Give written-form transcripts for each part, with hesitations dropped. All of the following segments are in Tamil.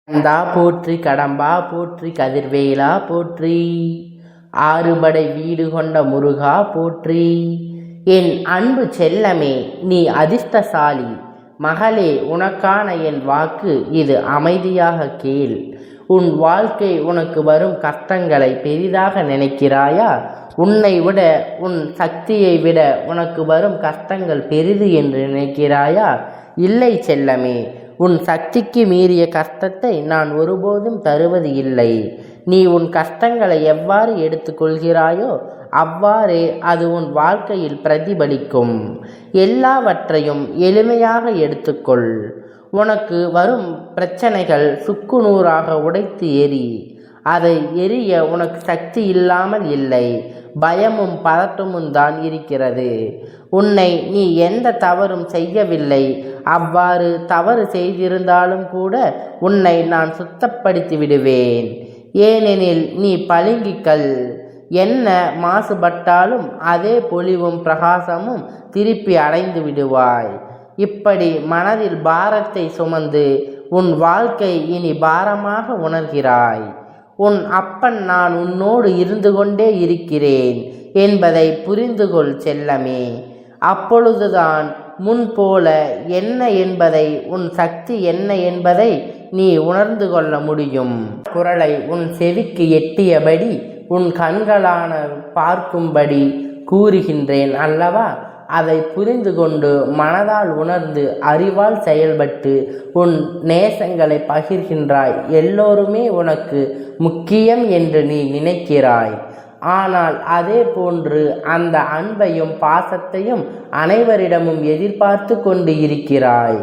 கந்தா போற்றி, கடம்பா போற்றி, கதிர்வேலா போற்றி, ஆறுபடை வீடு கொண்ட முருகா போற்றி. என் அன்பு செல்லமே, நீ அதிர்ஷ்டசாலி மகளே. உனக்கான என் வாக்கு இது, அமைதியாக கேள். உன் வாழ்க்கை உனக்கு வரும் கஷ்டங்களை பெரிதாக நினைக்கிறாயா? உன்னை விட, உன் சக்தியை விட உனக்கு வரும் கஷ்டங்கள் பெரிது என்று நினைக்கிறாயா? இல்லை செல்லமே, உன் சக்திக்கு மீறிய கஷ்டத்தை நான் ஒருபோதும் தருவது இல்லை. நீ உன் கஷ்டங்களை எவ்வாறு எடுத்துக்கொள்கிறாயோ அவ்வாறே அது உன் வாழ்க்கையில் பிரதிபலிக்கும். எல்லாவற்றையும் எளிமையாக எடுத்துக்கொள். உனக்கு வரும் பிரச்சனைகள் சுக்குநூறாக உடைத்து எரி. அதை எரிய உனக்கு சக்தி இல்லாமல் இல்லை, பயமும் பதட்டமும் தான் இருக்கிறது. உன்னை நீ எந்த தவறும் செய்யவில்லை. அவ்வாறு தவறு செய்திருந்தாலும் கூட உன்னை நான் சுத்தப்படுத்தி விடுவேன். ஏனெனில் நீ பளிங்கிக்கல். என்ன மாசுபட்டாலும் அதே பொலிவும் பிரகாசமும் திருப்பி அடைந்து விடுவாய். இப்படி மனதில் பாரத்தை சுமந்து உன் வாழ்க்கை இனி பாரமாக உணர்கிறாய். உன் அப்பன் நான் உன்னோடு இருந்து கொண்டே இருக்கிறேன் என்பதை புரிந்து கொள் செல்லமே. அப்பொழுதுதான் முன்போல என்ன என்பதை, உன் சக்தி என்ன என்பதை நீ உணர்ந்து கொள்ள முடியும். குரலை உன் செவிக்கு எட்டியபடி உன் கண்களான பார்க்கும்படி கூறுகின்றேன் அல்லவா? அதை புரிந்து கொண்டு மனதால் உணர்ந்து அறிவால் செயல்பட்டு உன் நேசங்களை பகிர்கின்றாய். எல்லோருமே உனக்கு முக்கியம் என்று நீ நினைக்கிறாய். ஆனால் அதே போன்று அந்த அன்பையும் பாசத்தையும் அனைவரிடமும் எதிர்பார்த்து கொண்டு இருக்கிறாய்.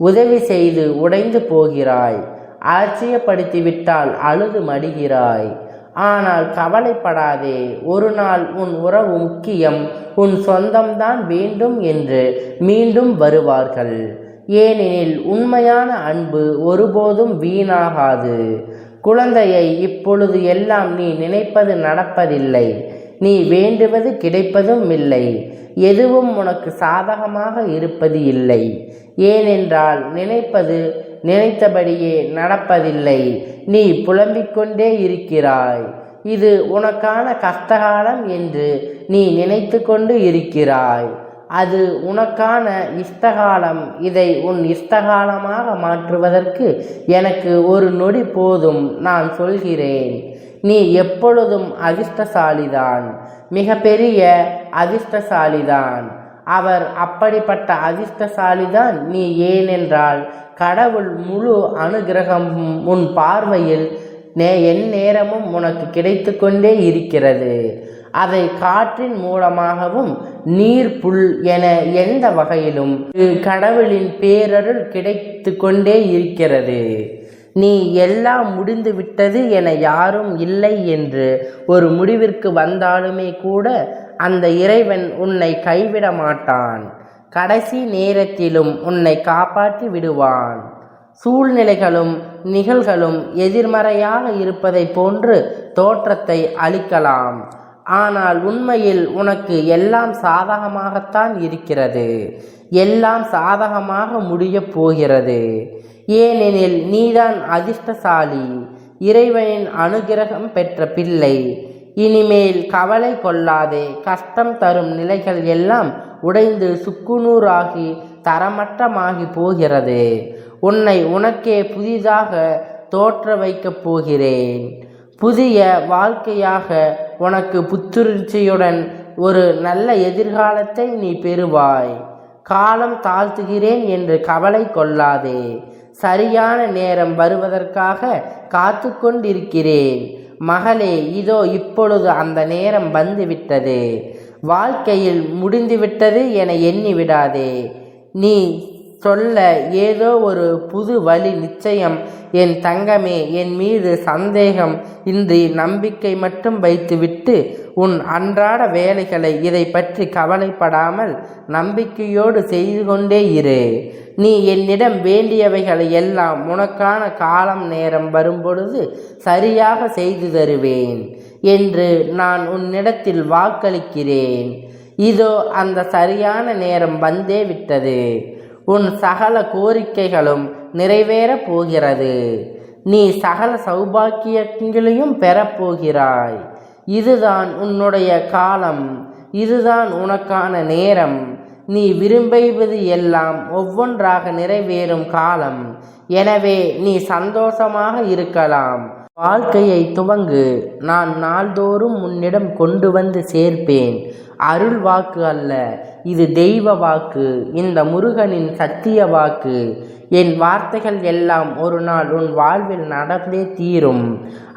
உதவி செய்து உடைந்து போகிறாய். ஆச்சரியப்படுத்திவிட்டால் அழுது மடிகிறாய். ஆனால் கவலைப்படாதே, ஒரு நாள் உன் உறவு முக்கியம், உன் சொந்தம்தான் வேண்டும் என்று மீண்டும் வருவார்கள். ஏனெனில் உண்மையான அன்பு ஒருபோதும் வீணாகாது. குழந்தையை, இப்பொழுது எல்லாம் நீ நினைப்பது நடப்பதில்லை, நீ வேண்டுவது கிடைப்பதும் இல்லை. எதுவும் உனக்கு சாதகமாக இருப்பது இல்லை. ஏனென்றால் நினைப்பது நினைத்தபடியே நடப்பதில்லை. நீ புலம்பிக்கொண்டே இருக்கிறாய். இது உனக்கான கஷ்டகாலம் என்று நீ நினைத்து கொண்டு இருக்கிறாய். அது உனக்கான இஷ்டகாலம். இதை உன் இஷ்டகாலமாக மாற்றுவதற்கு எனக்கு ஒரு நொடி போதும். நான் சொல்கிறேன், நீ எப்பொழுதும் அதிர்ஷ்டசாலிதான், மிக பெரிய அதிர்ஷ்டசாலிதான். அவர் அப்படிப்பட்ட அதிர்ஷ்டசாலிதான் நீ. ஏனென்றால் கடவுள் முழு அனுகிரகமும் உன் பார்வையில் எந்நேரமும் உனக்கு கிடைத்து கொண்டே இருக்கிறது. அதை காற்றின் மூலமாகவும் நீர், புல் என எந்த வகையிலும் கடவுளின் பேரருள் கிடைத்து கொண்டே இருக்கிறது. நீ எல்லாம் முடிந்து விட்டது என யாரும் இல்லை என்று ஒரு முடிவிற்கு வந்தாலுமே கூட அந்த இறைவன் உன்னை கைவிட மாட்டான். கடைசி நேரத்திலும் உன்னை காப்பாற்றி விடுவான். சூழ்நிலைகளும் நிகழ்களும் எதிர்மறையாக இருப்பதை போன்று தோற்றத்தை அளிக்கலாம். ஆனால் உண்மையில் உனக்கு எல்லாம் சாதகமாகத்தான் இருக்கிறது. எல்லாம் சாதகமாக முடியப் போகிறது. ஏனெனில் நீதான் அதிர்ஷ்டசாலி, இறைவனின் அனுகிரகம் பெற்ற பிள்ளை. இனிமேல் கவலை கொள்ளாதே. கஷ்டம் தரும் நிலைகள் எல்லாம் உடைந்து சுக்குநூறாகி தரமற்றமாகி போகிறது. உன்னை உனக்கே புதிதாக தோற்ற வைக்கப் போகிறேன். புதிய வாழ்க்கையாக உனக்கு புத்துணர்ச்சியுடன் ஒரு நல்ல எதிர்காலத்தை நீ பெறுவாய். காலம் தாழ்த்துகிறேன் என்று கவலை கொள்ளாதே. சரியான நேரம் வருவதற்காக காத்து கொண்டிருக்கிறேன் மகளே. இதோ இப்பொழுது அந்த நேரம் வந்துவிட்டது. வாழ்க்கையில் முடிந்துவிட்டது என எண்ணி விடாதே. நீ சொல்ல ஏதோ ஒரு புது வழி நிச்சயம். என் தங்கமே, என் மீது சந்தேகம் இன்றி நம்பிக்கை மட்டும் வைத்துவிட்டு உன் அன்றாட வேலைகளை இதை பற்றி கவலைப்படாமல் நம்பிக்கையோடு செய்து கொண்டே இரு. நீ என்னிடம் வேண்டியவைகளை எல்லாம் உனக்கான காலம் நேரம் வரும்பொழுது சரியாக செய்து தருவேன் என்று நான் உன்னிடத்தில் வாக்களிக்கிறேன். இதோ அந்த சரியான நேரம் வந்தே விட்டது. உன் சகல கோரிக்கைகளும் நிறைவேறப் போகிறது. நீ சகல சௌபாக்கியங்களையும் பெறப்போகிறாய். இதுதான் உன்னுடைய காலம், இதுதான் உனக்கான நேரம். நீ விரும்புவது எல்லாம் ஒவ்வொன்றாக நிறைவேறும் காலம். எனவே நீ சந்தோஷமாக இருக்கலாம். வாழ்க்கையை துவங்கு. நான் நாள்தோறும் உன்னிடம் கொண்டு வந்து சேர்ப்பேன். அருள் வாக்கு அல்ல, இது தெய்வ வாக்கு, இந்த முருகனின் சத்திய வாக்கு. என் வார்த்தைகள் எல்லாம் ஒரு நாள் உன் வாழ்வில் நடந்தே தீரும்.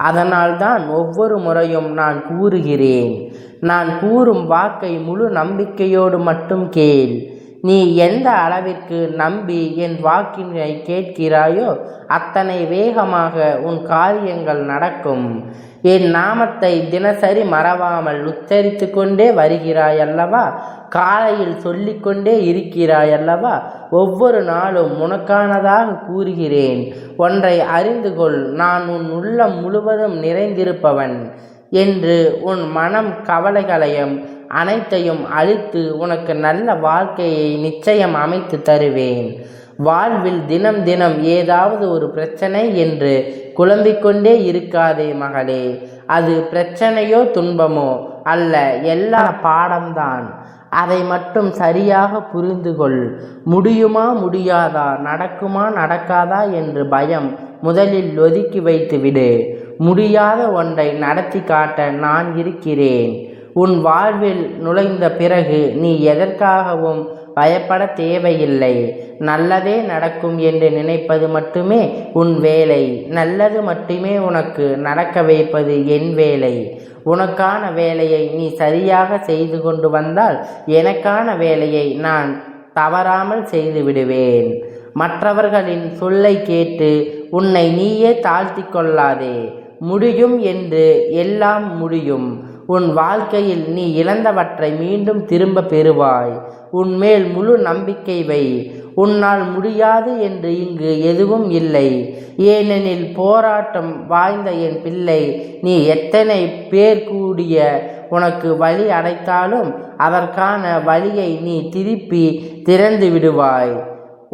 அதனால்தான் ஒவ்வொரு முறையும் நான் கூறுகிறேன். நான் கூறும் வாக்கை முழு நம்பிக்கையோடு மட்டும் கேள். நீ எந்த அளவிற்கு நம்பி என் வாக்கினை கேட்கிறாயோ அத்தனை வேகமாக உன் காரியங்கள் நடக்கும். என் நாமத்தை தினசரி மறவாமல் உச்சரித்து கொண்டே வருகிறாயல்லவா? காலையில் சொல்லிக்கொண்டே இருக்கிறாயல்லவா? ஒவ்வொரு நாளும் உனக்கானதாக கூறுகிறேன். ஒன்றை அறிந்து கொள், நான் உன் உள்ளம் முழுவதும் நிறைந்திருப்பவன் என்று. உன் மனம் கவலைகளையும் அனைத்தையும் அழித்து உனக்கு நல்ல வாழ்க்கையை நிச்சயம் அமைத்து தருவேன். வாழ்வில் தினம் தினம் ஏதாவது ஒரு பிரச்சனை என்று குழம்பிக்கொண்டே இருக்காதே மகளே. அது பிரச்சனையோ துன்பமோ அல்ல, எல்லா பாடம்தான். அதை மட்டும் சரியாக புரிந்து கொள். முடியுமா முடியாதா, நடக்குமா நடக்காதா என்று பயம் முதலில் ஒதுக்கி வைத்து விடு. முடியாத ஒன்றை நடத்தி காட்ட நான் இருக்கிறேன். உன் வாழ்வில் நுழைந்த பிறகு நீ எதற்காகவும் பயப்பட தேவையில்லை. நல்லதே நடக்கும் என்று நினைப்பது மட்டுமே உன் வேலை. நல்லது மட்டுமே உனக்கு நடக்க வைப்பது என் வேலை. உனக்கான வேலையை நீ சரியாக செய்து கொண்டு வந்தால் எனக்கான வேலையை நான் தவறாமல் செய்து விடுவேன். மற்றவர்களின் சொல்லை கேட்டு உன்னை நீயே தாழ்த்தி கொள்ளாதே. முடியும் என்று எல்லாம் முடியும். உன் வாழ்க்கையில் நீ இழந்தவற்றை மீண்டும் திரும்ப பெறுவாய். உன்மேல் முழு நம்பிக்கை வை. உன்னால் முடியாது என்று இங்கு எதுவும் இல்லை. ஏனெனில் போராட்டம் வாய்ந்த என் பிள்ளை, நீ எத்தனை பேர் கூடிய உனக்கு வழி அடைத்தாலும் அதற்கான வழியை நீ திருப்பி திறந்து விடுவாய்.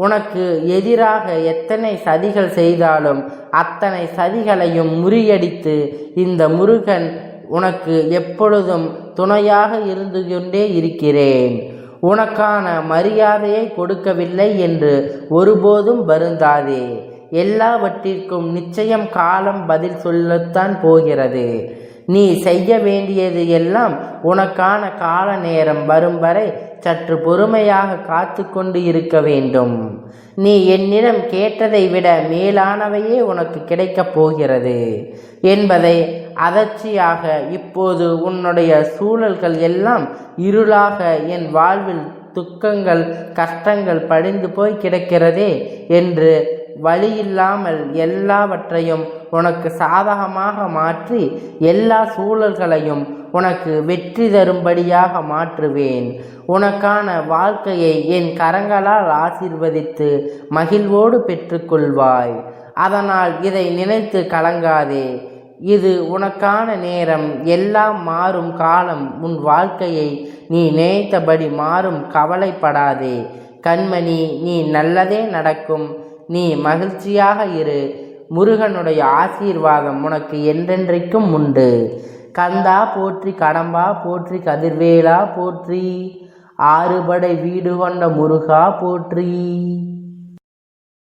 உனக்கு எதிராக எத்தனை சதிகள் செய்தாலும் அத்தனை சதிகளையும் முறியடித்து இந்த முருகன் உனக்கு எப்பொழுதும் துணையாக இருந்து கொண்டே இருக்கிறேன். உனக்கான மரியாதையை கொடுக்கவில்லை என்று ஒருபோதும் வருந்தாதே. எல்லாவற்றிற்கும் நிச்சயம் காலம் பதில் சொல்லத்தான் போகிறது. நீ செய்ய வேண்டியது எல்லாம் உனக்கான கால நேரம் வரும் வரை சற்று பொறுமையாக காத்து கொண்டு இருக்க வேண்டும். நீ என்னிடம் கேட்டதை விட மேலானவையே உனக்கு கிடைக்கப் போகிறது என்பதை அதர்ச்சியாக இப்போது உன்னுடைய சூழல்கள் எல்லாம் இருளாக என் வாழ்வில் துக்கங்கள் கஷ்டங்கள் படிந்து போய் கிடக்கிறதே என்று வழியில்லாமல் எல்லாவற்றையும் உனக்கு சாதகமாக மாற்றி எல்லா சூழல்களையும் உனக்கு வெற்றி தரும்படியாக மாற்றுவேன். உனக்கான வாழ்க்கையை என் கரங்களால் ஆசீர்வதித்து மகிழ்வோடு பெற்றுக்கொள்வாய். அதனால் இதை நினைத்து கலங்காதே. இது உனக்கான நேரம். எல்லாம் மாறும் காலம். உன் வாழ்க்கையை நீ நினைத்தபடி மாறும். கவலைப்படாதே கண்மணி, நீ நல்லதே நடக்கும். நீ மகிழ்ச்சியாக இரு. முருகனுடைய ஆசீர்வாதம் உனக்கு என்றென்றைக்கும் உண்டு. கந்தா போற்றி, கடம்பா போற்றி, கதிர்வேலா போற்றி, ஆறுபடை வீடு கொண்ட முருகா போற்றி.